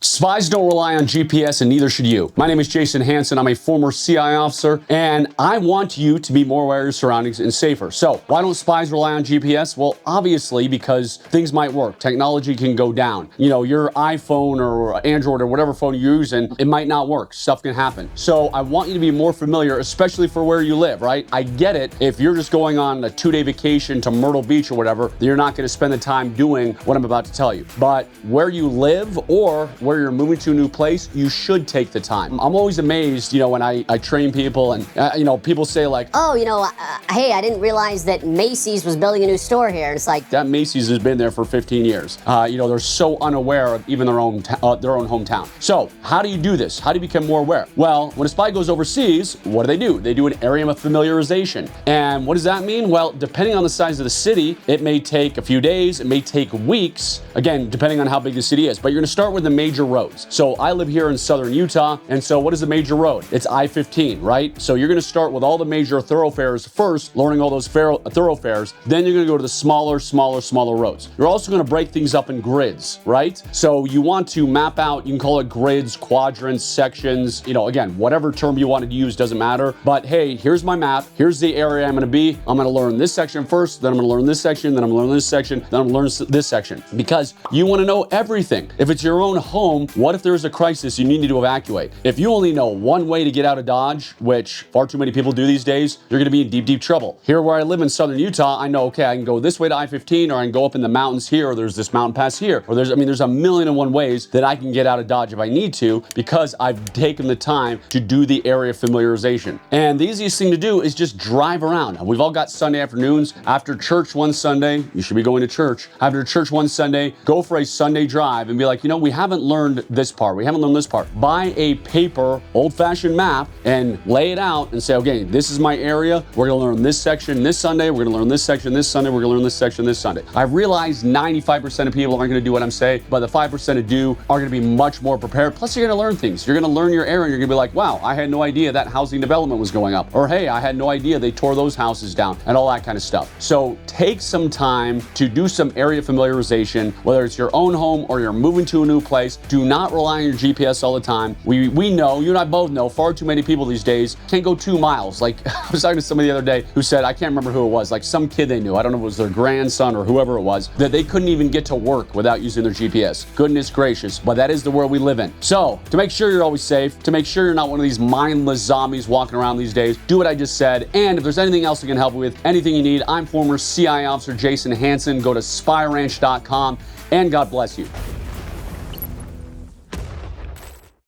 Spies don't rely on GPS, and neither should you. My name is Jason Hanson. I'm a former CI officer, and I want you to be more aware of your surroundings and safer. So why don't spies rely on GPS? Well, obviously because things might work. Technology can go down. You know, your iPhone or Android or whatever phone you're using, it might not work. Stuff can happen. So I want you to be more familiar, especially for where you live, right? I get it. If you're just going on a 2-day vacation to Myrtle Beach or whatever, you're not going to spend the time doing what I'm about to tell you. But where you live or where you're moving to a new place, you should take the time. I'm always amazed, you know, when I train people and, you know, people say like, oh, you know, hey, I didn't realize that Macy's was building a new store here. And it's like, that Macy's has been there for 15 years. You know, they're so unaware of even their own hometown. So how do you do this? How do you become more aware? Well, when a spy goes overseas, what do? They do an area of familiarization. And what does that mean? Well, depending on the size of the city, it may take a few days, it may take weeks, again, depending on how big the city is. But you're gonna start with the major roads. So I live here in southern Utah, and so what is the major road? It's I-15, right? So you're gonna start with all the major thoroughfares first, learning all those thoroughfares, then you're gonna go to the smaller roads. You're also gonna break things up in grids, right? So you want to map out, you can call it grids, quadrants, sections, you know, again, whatever term you want to use doesn't matter. But hey, here's my map, here's the area I'm gonna be. I'm gonna learn this section first, then I'm gonna learn this section, then I'm gonna learn this section, then I'm gonna learn this section. Because you wanna know everything. If it's your own home, what if there's a crisis you need to evacuate? If you only know one way to get out of Dodge, which far too many people do these days, you're gonna be in deep trouble. Here where I live in southern Utah, I know, okay, I can go this way to I-15, or I can go up in the mountains here, or there's this mountain pass here, or there's a million and one ways that I can get out of Dodge if I need to, because I've taken the time to do the area familiarization. And the easiest thing to do is just drive around. We've all got Sunday afternoons. After church one Sunday, you should be going to church. After church one Sunday, go for a Sunday drive and be like, you know, we haven't learned this part. We haven't learned this part. Buy a paper, old-fashioned map and lay it out and say, okay, this is my area. We're gonna learn this section this Sunday. We're gonna learn this section this Sunday. We're gonna learn this section this Sunday. I realize 95% of people aren't gonna do what I'm saying, but the 5% that do are gonna be much more prepared. Plus, you're gonna learn things. You're gonna learn your area. You're gonna be like, wow, I had no idea that housing development was going up. Or hey, I had no idea they tore those houses down and all that kind of stuff. So take some time to do some area familiarization, whether it's your own home or you're moving to a new place. Do not rely on your GPS all the time. We know, you and I both know, far too many people these days can't go 2 miles. Like I was talking to somebody the other day who said, I can't remember who it was, like some kid they knew, I don't know if it was their grandson or whoever it was, that they couldn't even get to work without using their GPS. Goodness gracious, but that is the world we live in. So to make sure you're always safe, to make sure you're not one of these mindless zombies walking around these days, do what I just said. And if there's anything else I can help you with, anything you need, I'm former CI officer Jason Hanson. Go to spyranch.com, and God bless you.